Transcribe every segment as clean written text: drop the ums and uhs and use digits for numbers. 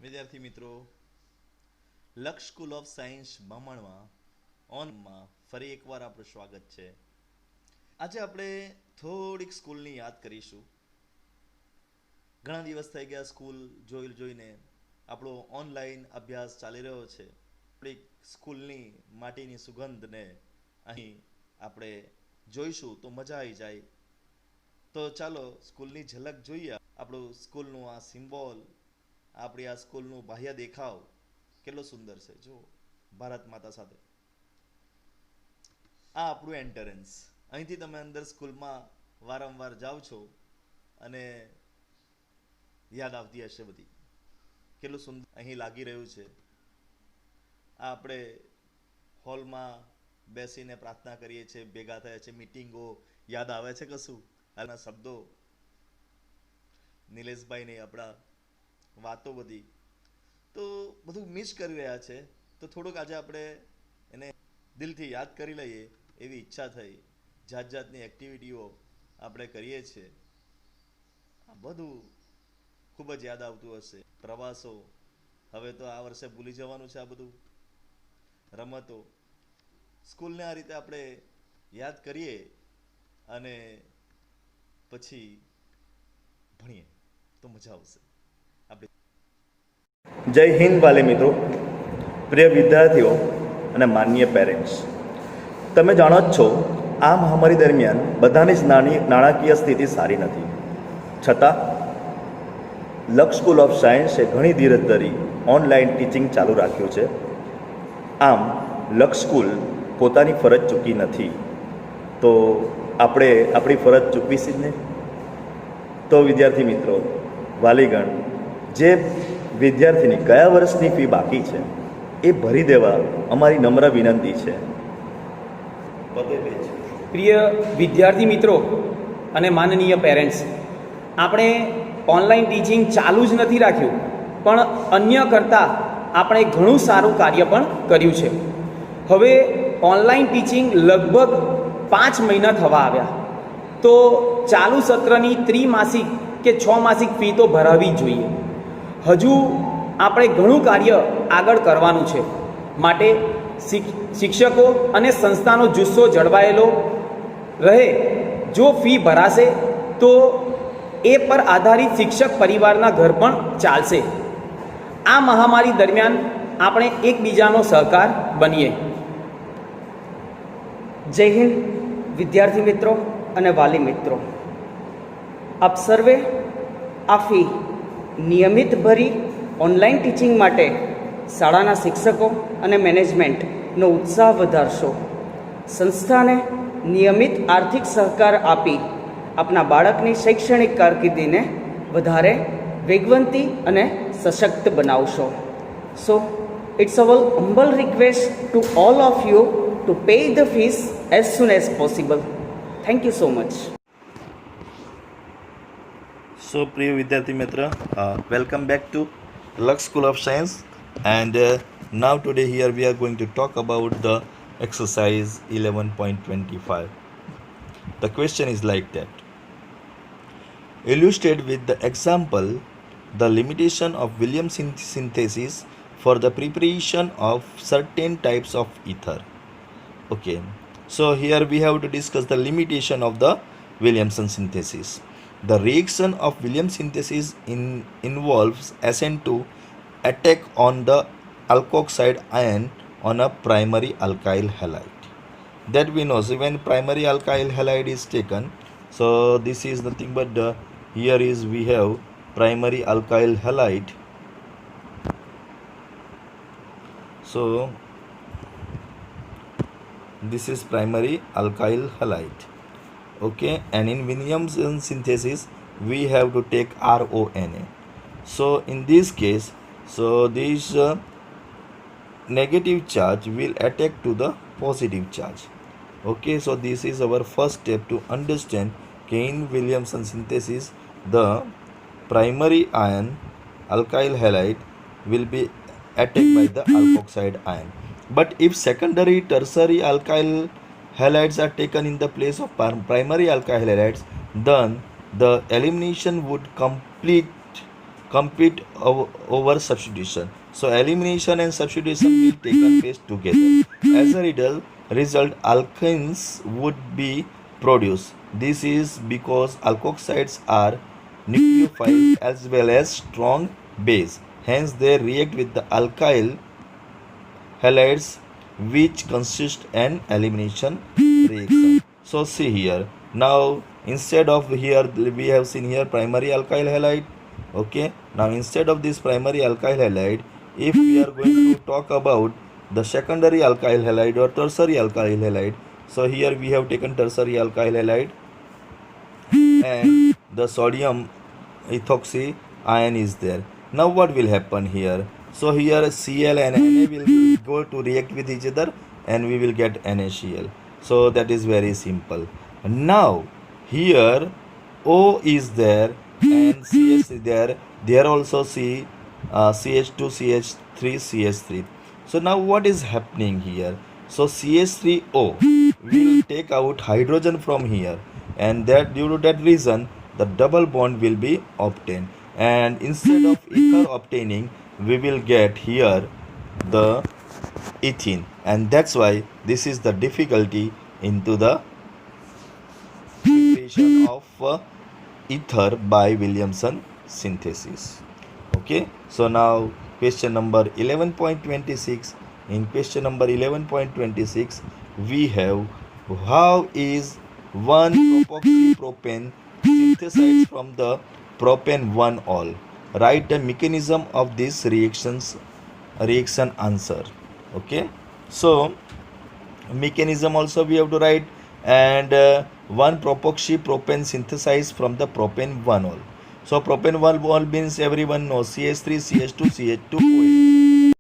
વિદ્યાર્થી મિત્રો, લક્ષ સ્કૂલ ઓફ સાયન્સ બામણમાં ઓનમાં ફરી એકવાર આપણું સ્વાગત છે. આજે આપણે થોડીક સ્કૂલની યાદ કરીશું. ઘણા દિવસ થઈ ગયા સ્કૂલ જોઈને. આપણો ઓનલાઈન અભ્યાસ ચાલી રહ્યો છે. થોડીક સ્કૂલની માટીની સુગંધને અહીં આપણે જોઈશું તો મજા આવી જાય. તો ચાલો સ્કૂલની ઝલક જોઈએ. આપણું સ્કૂલનું આ સિમ્બોલ, આપણી આ સ્કૂલનું બાહ્ય દેખાવ કેટલો સુંદર છે. જો ભારત માતા સાથે આ આપણું એન્ટરન્સ. અહીંથી તમે અંદર સ્કૂલમાં વારંવાર જાઓ છો અને યાદ આવતી હશે બધી. કેટલું સુંદર અહીં લાગી રહ્યું છે. આ આપણે હોલમાં બેસીને પ્રાર્થના કરીએ છીએ, ભેગા થયા છે, મિટિંગો યાદ આવે છે કશું? હાલના શબ્દો નિલેશભાઈ આપણા વાતો બધી તો બધું મિસ કરી રહ્યા છે. તો થોડુંક આજે આપણે એને દિલથી યાદ કરી લઈએ એવી ઈચ્છા થઈ. જાતની એક્ટિવિટીઓ આપણે કરીએ છીએ. આ બધું ખૂબ જ યાદ આવતું હશે. પ્રવાસો હવે તો આ વર્ષે ભૂલી જવાનું છે. આ બધું રમતો સ્કૂલને આ રીતે આપણે યાદ કરીએ અને પછી ભણીએ તો મજા આવશે. જય હિન્દ વાલે મિત્રો, પ્રિય વિદ્યાર્થીઓ અને માનનીય પેરેન્ટ્સ. તમે જાણો જ છો, આ મહામારી દરમિયાન બધાની જ નાણાકીય સ્થિતિ સારી નથી. છતાં લક્ષ સ્કૂલ ઓફ સાયન્સે ઘણી ધીરજ ધરી ઓનલાઈન ટીચિંગ ચાલુ રાખ્યું છે. આમ લક્ષ સ્કૂલ પોતાની ફરજ ચૂકી નથી, તો આપણે આપણી ફરજ ચૂકવીશી જ ને. તો વિદ્યાર્થી મિત્રો, વાલીગણ, જે વિદ્યાર્થીની કયા વર્ષની ફી બાકી છે એ ભરી દેવા અમારી નમ્ર વિનંતી છે. પ્રિય વિદ્યાર્થી મિત્રો અને માનનીય પેરેન્ટ્સ, આપણે ઓનલાઈન ટીચિંગ ચાલુ જ નથી રાખ્યું, પણ અન્ય કરતાં આપણે ઘણું સારું કાર્ય પણ કર્યું છે. હવે ઓનલાઈન ટીચિંગ લગભગ 5 મહિના થવા આવ્યા, તો ચાલુ સત્રની ત્રિમાસિક કે 6 માસિક ફી તો ભરાવી જ જોઈએ. હજુ આપણે ઘણું કાર્ય આગળ કરવાનું છે. માટે શિક્ષકો અને સંસ્થાનો જુસ્સો જળવાયેલો રહે. જો ફી ભરાશે તો એ પર આધારિત શિક્ષક પરિવારના ઘર પણ ચાલશે. આ મહામારી દરમિયાન આપણે એકબીજાનો સહકાર બનીએ. જય હિન્દ વિદ્યાર્થી મિત્રો અને વાલી મિત્રો. આપ સર્વે આ ફી નિયમિત ભરી ઓનલાઈન ટીચિંગ માટે શાળાના શિક્ષકો અને મેનેજમેન્ટનો ઉત્સાહ વધારશો. સંસ્થાને નિયમિત આર્થિક સહકાર આપી આપના બાળકની શૈક્ષણિક કારકિર્દીને વધારે વેગવંતી અને સશક્ત બનાવશો. So it's our humble request to all of you to pay the fees as soon as possible. Thank you so much. So પ્રિય વિદ્યાર્થી મિત્ર, welcome back to Lux School of Science, and now today here we are going to talk about the exercise 11.25. The question is like that: illustrate with the example the limitation of Williams synthesis for the preparation of certain types of ether. Okay, so here we have to discuss the limitation of the Williamson synthesis. The reaction of Williams synthesis involves SN2 attack on the alkoxide ion on a primary alkyl halide. That we know. So when primary alkyl halide is taken, so this is nothing but here is we have primary alkyl halide. So this is primary alkyl halide. Okay, and in Williamson synthesis we have to take RONA. So in this case, so this negative charge will attack to the positive charge. Okay, so this is our first step to understand that in Williamson synthesis the primary ion alkyl halide will be attacked by the alkoxide ion. But if secondary tertiary alkyl halides are taken in the place of primary alkyl halides, then the elimination would complete compete over substitution. So elimination and substitution will take place together. As a result, alkenes would be produced. This is because alkoxides are nucleophiles as well as strong base. Hence, they react with the alkyl halides, which consist an elimination reaction. So see here. Now instead of here we have seen here primary alkyl halide. Okay. Now instead of this primary alkyl halide, if we are going to talk about the secondary alkyl halide or tertiary alkyl halide, so here we have taken tertiary alkyl halide and the sodium ethoxy ion is there. Now what will happen here? So here Cl and Na will go to react with each other and we will get NaCl. So that is very simple. Now here O is there and CH is there. There also see CH2, CH3, CH3. So now what is happening here? So CH3O will take out hydrogen from here, and that due to that reason the double bond will be obtained, and instead of ether obtaining we will get here the ethene, and that's why this is the difficulty into the preparation of ether by Williamson synthesis. Okay, so now question number 11.26. In question number 11.26 we have how is 1 propoxypropane synthesized from the propane 1-ol. Write the mechanism of this reaction answer. Okay, so mechanism also we have to write, and 1 propoxypropane synthesized from the propane 1-ol. So propane 1-ol means everyone knows CH3 CH2 CH2OH,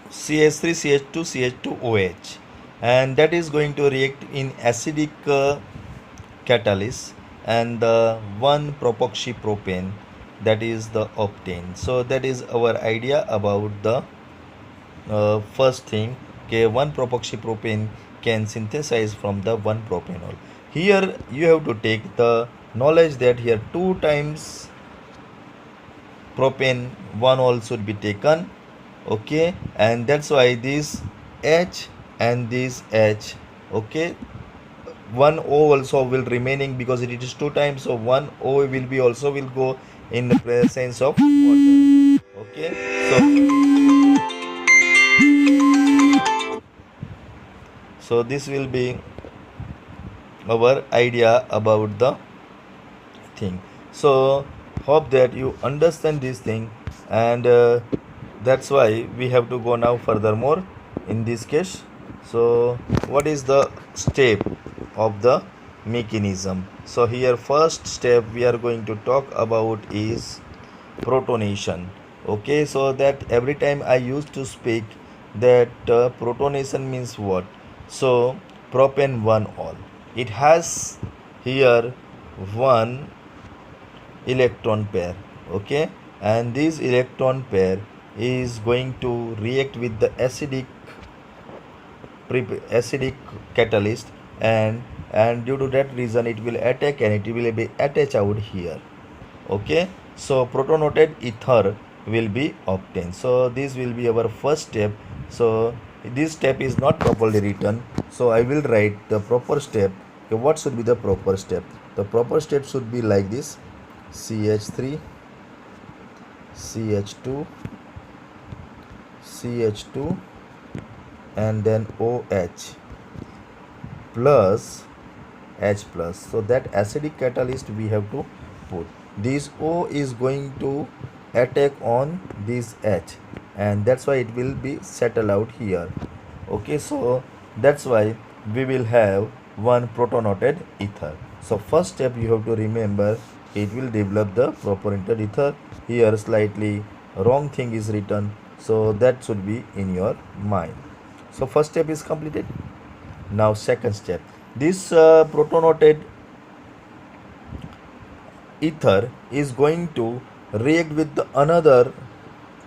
CH3 CH2 CH2OH, and that is going to react in acidic catalyst, and the 1 propoxypropane, that is the obtained. So that is our idea about the first thing. Okay, 1 propoxypropane can synthesize from the 1 propanol. Here you have to take the knowledge that here 2 times propane 1-ol should be taken. Okay, and that's why this H and this H, okay, 1O also will remaining because it is 2 times, so 1O will be also will go in the presence of water. Okay, so this will be our idea about the thing. So hope that you understand this thing, and that's why we have to go now furthermore in this case. So what is the step of the mechanism? So here first step we are going to talk about is protonation. Okay, so that every time I used to speak that protonation means what? So propane 1-ol, it has here 1 electron pair. Okay, and this electron pair is going to react with the acidic catalyst, and due to that reason it will attack and it will be attached out here. Okay, so protonated ether will be obtained. So this will be our first step. So this step is not properly written, so I will write the proper step. Okay, what should be the proper step? The proper step should be like this: CH3 CH2 CH2 and then OH plus H plus. So that acidic catalyst we have to put. This O is going to attack on this H, and that's why it will be settled out here. Okay, so that's why we will have 1 protonated ether. So first step you have to remember, it will develop the protonated ether. Here slightly wrong thing is written, so that should be in your mind. So first step is completed. Now second step, this protonated ether is going to react with the another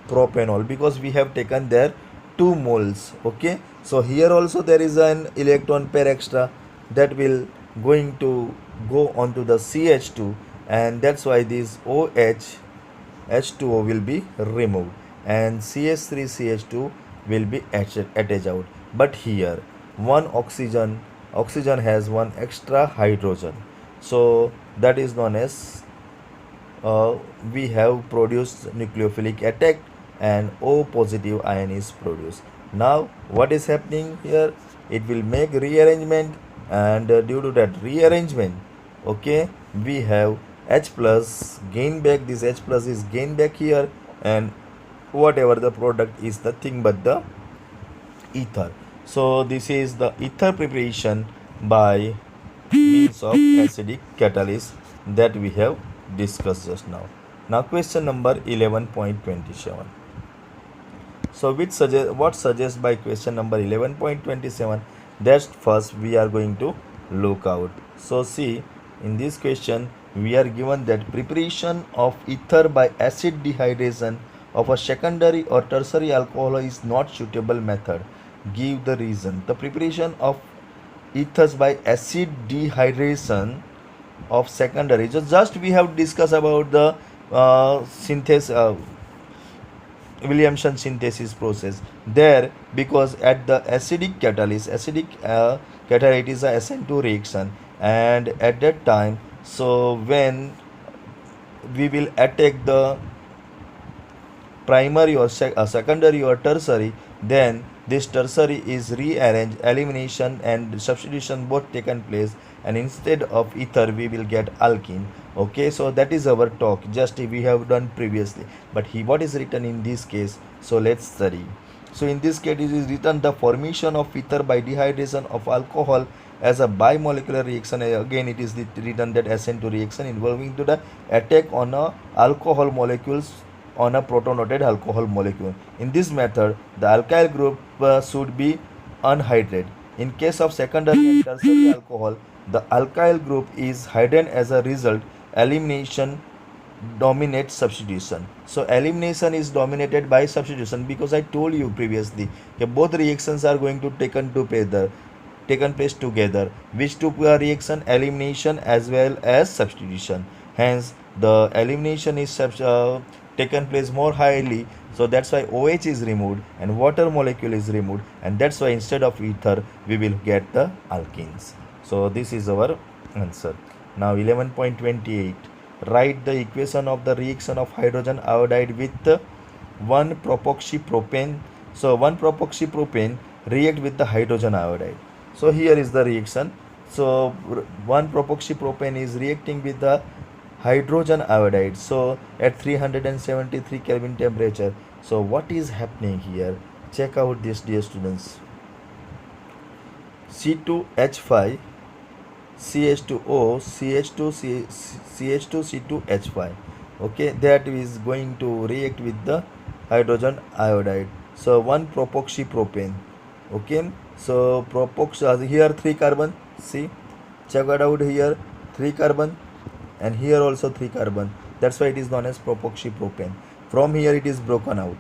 propanol because we have taken there 2 moles. Okay, so here also there is an electron pair extra that will going to go onto the CH2, and that's why this OH H2O will be removed and CH3CH2 will be attached out. But here one oxygen has one extra hydrogen, so that is known as we have produced nucleophilic attack and O positive ion is produced. Now what is happening here? It will make rearrangement, and due to that rearrangement, okay, we have H plus gain back. This H plus is gain back here, and whatever the product is nothing but the ether. So this is the ether preparation by means of acidic catalyst that we have discussed just now. Now question number 11.27. So what suggests by question number 11.27? That's first we are going to look out. So see, in this question we are given that preparation of ether by acid dehydration of a secondary or tertiary alcohol is not suitable method. Give the reason. The preparation of ethers by acid dehydration of secondary. So just we have discussed about the synthesis. Williamson synthesis process there, because at the acidic catalyst is a SN2 reaction, and at that time, so when we will attack the primary or secondary or tertiary, then this tertiary is rearranged, elimination and substitution both taken place, and instead of ether we will get alkene. Okay, so that is our talk, just we have done previously, but what is written in this case? So let's study. So in this case it is written the formation of ether by dehydration of alcohol as a bimolecular reaction. Again it is written that SN2 reaction involving to the attack on a alcohol molecules on a protonated alcohol molecule. In this method the alkyl group should be unhydrated. In case of secondary and tertiary alcohol, the alkyl group is hidden. As a result, elimination dominates substitution. So elimination is dominated by substitution, because I told you previously that both reactions are going to taken place together. Which two reaction? Elimination as well as substitution. Hence the elimination is taken place more highly, so that's why OH is removed and water molecule is removed, and that's why instead of ether we will get the alkenes. So this is our answer. Now 11.28. Write the equation of the reaction of hydrogen iodide with 1-propoxypropane. So 1-propoxypropane react with the hydrogen iodide. So here is the reaction. So 1-propoxypropane is reacting with the hydrogen iodide, so at 373 Kelvin temperature. So what is happening here? Check out this, dear students. C2H5 CH2O CH2 CH2C2H5. Okay, that is going to react with the hydrogen iodide. So 1-propoxypropane. Okay, so here 3 carbon. See, check it out here, 3 carbon, and here also 3 carbon. That's why it is known as propoxypropane. From here it is broken out.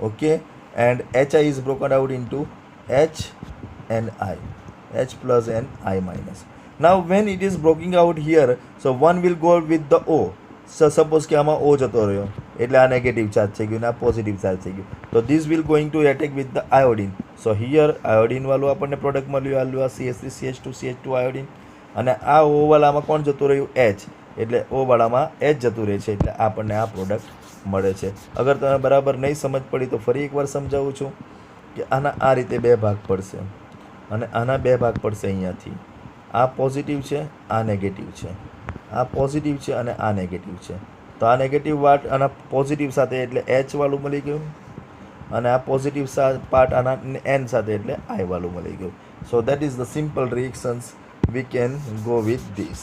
Okay, and HI is broken out into H and I, H plus and I minus. Now when it is broken out here, so one will go with the O. So suppose કે આમાં O જતો રહ્યો, એટલે આ negative charge થઈ ગયું ને આ પોઝિટિવ ચાર્જ થઈ ગયું. તો this will going to attack with the iodine. So here iodine વાળું આપણને પ્રોડક્ટ મળ્યું, આ CH3 CH2 CH2 iodine, અને આ O વાળામાં કોણ જતું રહ્યું? H. એટલે O વાળામાં H જતું રહે છે, એટલે આપણને આ પ્રોડક્ટ મળે છે. અગર તમે બરાબર નહીં સમજ પડી તો ફરી એકવાર સમજાવું છું કે આના આ રીતે બે ભાગ પડશે, અને આના બે ભાગ પડશે અહીંયાથી. આ પોઝિટિવ છે, આ નેગેટિવ છે. આ પોઝિટિવ છે અને આ નેગેટિવ છે. તો આ નેગેટિવ પાર્ટ આના પોઝિટિવ સાથે એટલે H વાળું મળી ગયું, અને આ પોઝિટિવ પાર્ટ આના N સાથે એટલે I વાળું મળી ગયું. So that is the simple reactions we can go with this.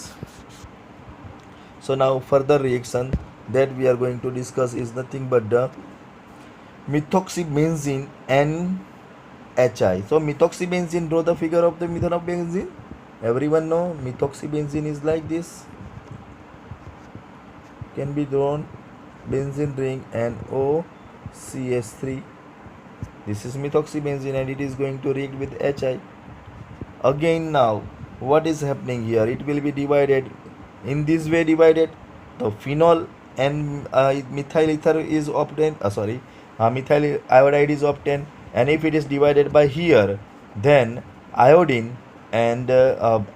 So now further reaction that we are going to discuss is nothing but the methoxybenzene NHI. So methoxybenzene, draw the figure of the methoxybenzene. Everyone know methoxybenzene is like this, can be drawn, benzene ring and OCH3. This is methoxybenzene and it is going to react with HI. Again now what is happening here? It will be divided in this way, divided. The phenol and methyl ether is obtained, methyl iodide is obtained, and if it is divided by here, then iodine and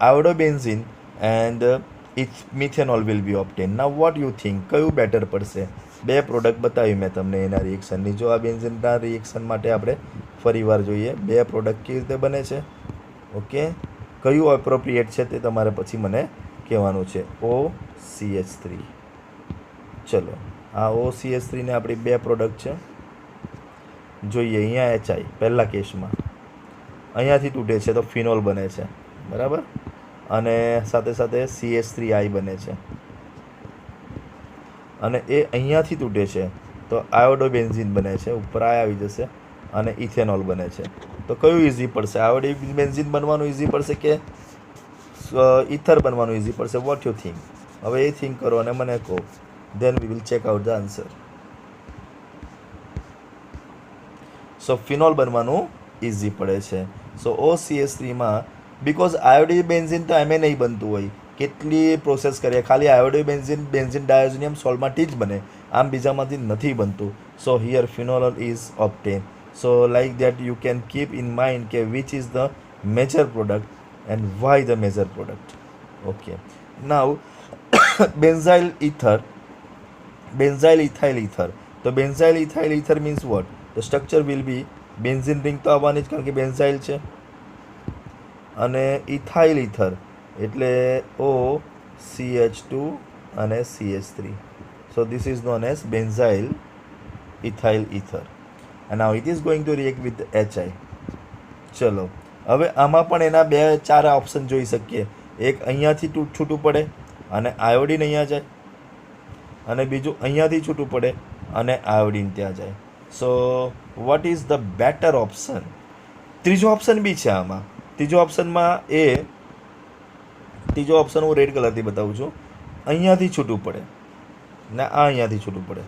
iodobenzene and methanol will be obtained. Now what you think, કયું better પડશે? બે product બતાવી મેં તમને એના રિએક્શનની. જો આ બેન્ઝિનના reaction માટે આપણે ફરીવાર જોઈએ બે પ્રોડક્ટ કેવી રીતે બને છે. ઓકે, કયું એપ્રોપ્રિએટ છે તે તમારે પછી મને કહેવાનું છે. OCH3. ચલો, આ OCH3 ને આપણી બે પ્રોડક્ટ છે. જોઈએ અહીંયા HI પહેલા કેસમાં અહીંયાથી તૂટે છે તો ફિનોલ બને છે, બરાબર, અને સાથે સાથે CH3I બને છે, અને એ અહીંયાથી તૂટે છે તો આયોડોબેન્ઝીન બને છે, ઉપર આ આવી જશે અને ઇથેનોલ બને છે. તો કયું ઇઝી પડશે? આયોડોબેન્ઝીન બનવાનું ઇઝી પડશે કે ઇથર બનવાનું ઇઝી પડશે? What you think? હવે એ થિંક કરો અને મને કહો, then we will check out the answer. So phenol બનવાનું ઇઝી પડે છે. સો OCH3માં બિકોઝ આયોડોબેન્ઝીન તો એમે નહીં બનતું હોય, કેટલી પ્રોસેસ કરીએ, ખાલી આયોડોબેન્ઝીન બેન્ઝીન ડાયોઝોનિયમ સોલ્ટમાંથી જ બને, આમ બીજામાંથી નથી બનતું. So here phenol is obtain. So like that you can keep in mind કે which is the major product and why the major product. Okay, now benzyl ether, benzyl ethyl ether. તો benzyl ethyl ether means what? The structure will be benzene ring તો આવવાની જ, કારણ કે benzyl છે, અને ethyl ether એટલે OCH2 અને CH3. So this is known as benzyl ethyl ether, and now it is going to react with HI. ચલો, હવે આમાં પણ એના બે ચાર ઓપ્શન જોઈ શકીએ. એક અહીંયાથી છૂટું પડે અને આયોડિન અહીંયા જાય, અને બીજું અહીંયાથી છૂટું પડે અને આયોડિન ત્યાં જાય. So what is the better option? ત્રીજો ઓપ્શન બી છે આમાં. ત્રીજો ઓપ્શનમાં ત્રીજો ઓપ્શન હું રેડ કલરથી બતાવું છું. અહીંયાથી છૂટું પડે ને આ અહીંયાથી છૂટું પડે.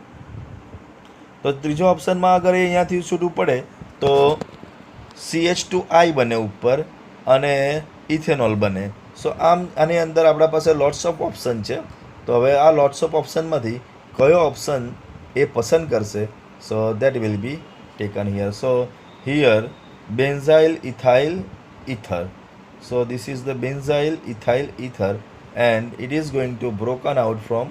તો ત્રીજો ઓપ્શનમાં અગર એ અહીંયાથી છૂટું પડે તો CH2I બને ઉપર અને ઇથેનોલ બને. સો આમ આની અંદર આપણા પાસે લોટ્સ ઓફ ઓપ્શન છે. તો હવે આ લોટ્સ ઓફ ઓપ્શનમાંથી કયો ઓપ્શન એ પસંદ કરશે? So that will be taken here. So here benzyl ethyl ether. So this is the benzyl ethyl ether and it is going to broken out from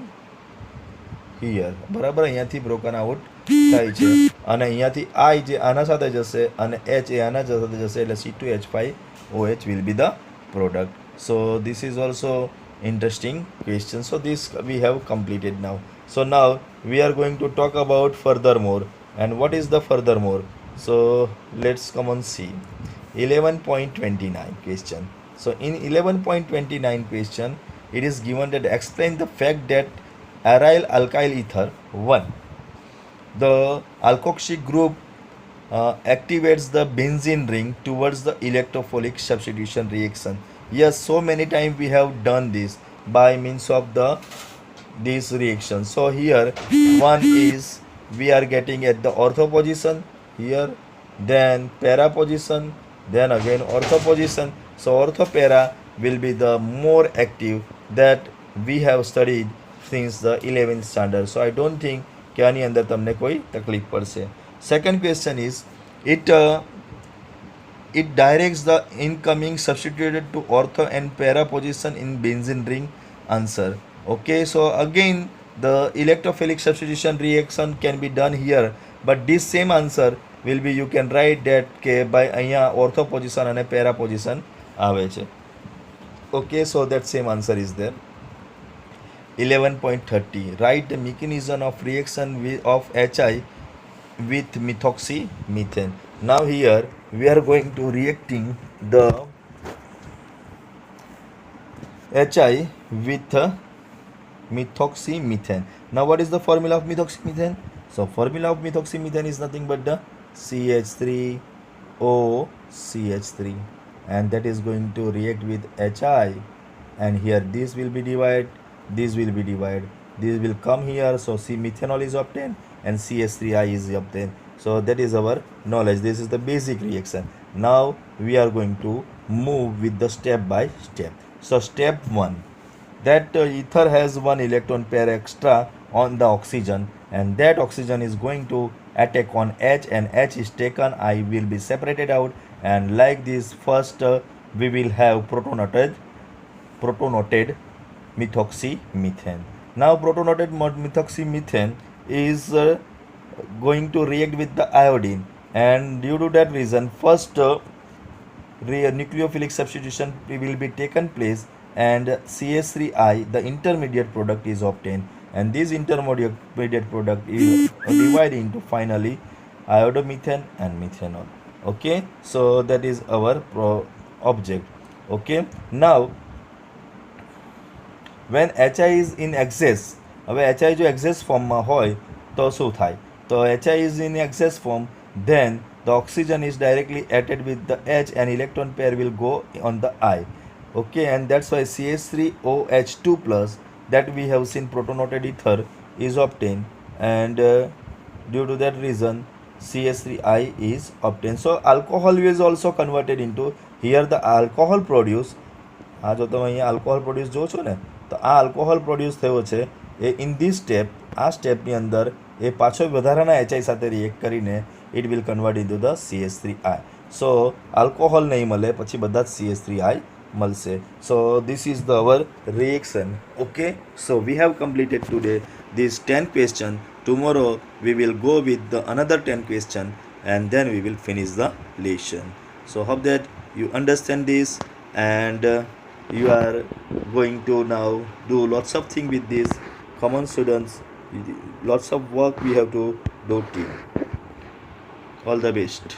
here. બરાબર, અહીંયાથી broken out થાય છે અને અહીંયાથી I જે આના સાથે જશે અને H એ આના સાથે જશે, એટલે C2H5OH will be the product. So this is also interesting question. So this we have completed now. So now we are going to talk about furthermore. And what is the furthermore? So let's come on see 11.29 question. So in 11.29 question, it is given that explain the fact that aryl alkyl ether 1, the alkoxy group activates the benzene ring towards the electrophilic substitution reaction. Yes, so many times we have done this by means of this reaction. So here one is we are getting at the ortho position here, then para position, then again ortho position. So ortho para will be the more active that we have studied since the 11th standard. So I don't think કે આની અંદર તમને કોઈ તકલીફ પડશે. Second question is it directs the incoming substituted to ortho and para position in benzene ring. Answer. Okay, so again the electrophilic substitution reaction can be done here, but this same answer will be, you can write that કે by અહીંયા ortho position અને para position આવે છે. Okay, so that same answer is there. 11.30 write the mechanism of reaction of HI with methoxymethane. Now here we are going to reacting the HI with methoxymethane. Now what is the formula of methoxymethane? So formula of methoxymethane is nothing but the CH3OCH3, and that is going to react with HI, and here this will be divided, this will be divided, this will come here. So C methanol is obtained and CH3I is obtained. So that is our knowledge. This is the basic reaction. Now we are going to move with the step by step. So step 1, that ether has one electron pair extra on the oxygen, and that oxygen is going to attack on H, and H is taken, I will be separated out, and like this first we will have protonated methoxymethane. Now protonated methoxymethane is going to react with the iodine, and due to that reason first nucleophilic substitution will be taken place, and CH3I, the intermediate product, is obtained, and this intermediate product is divided into finally iodomethane and methanol. Okay, so that is our object. Okay, now when HI is in excess, હવે HI જો excess ફોર્મમાં હોય તો શું થાય? તો HI is in excess form, then the oxygen is directly added with the H, and electron pair will go on the I. Okay, and that's why CH3OH2 plus that we have seen protonated ether is obtained, and due to that reason CH3I is obtained. So alcohol is also converted into, here the alcohol produced, આ જો તમે અહીંયા alcohol produce જો છો ને, તો આ alcohol produce થયો છે એ ઇન ધીસ સ્ટેપ, આ સ્ટેપની અંદર એ પાછો વધારાના HI સાથે રિએક્ટ કરીને it will convert into the CH3I. So alcohol નહીં મળે, પછી બધા જ CH3I મળશે. So this is the hour reaction. Okay, so we have completed today these 10 questions. Tomorrow we will go with the another 10 questions, and then we will finish the lesson. So hope that you understand this, and you are going to now do lots of things with this common students. Lots of work we have to do team. All the best.